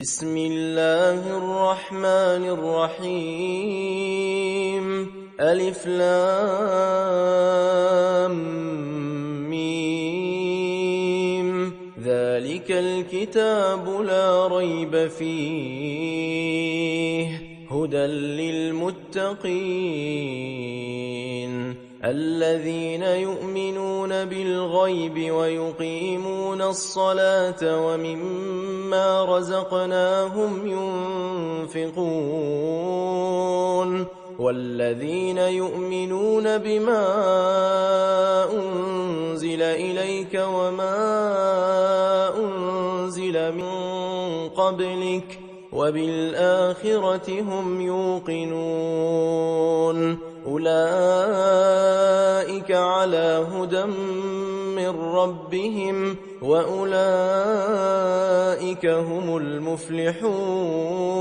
بسم الله الرحمن الرحيم ألف لام ميم ذلك الكتاب لا ريب فيه هدى للمتقين الذين يؤمنون بالغيب ويقيمون الصلاة ومما رزقناهم ينفقون والذين يؤمنون بما أنزل إليك وما أنزل من قبلك وبالآخرة هم يوقنون أولئك على هدى من ربهم وأولئك هم المفلحون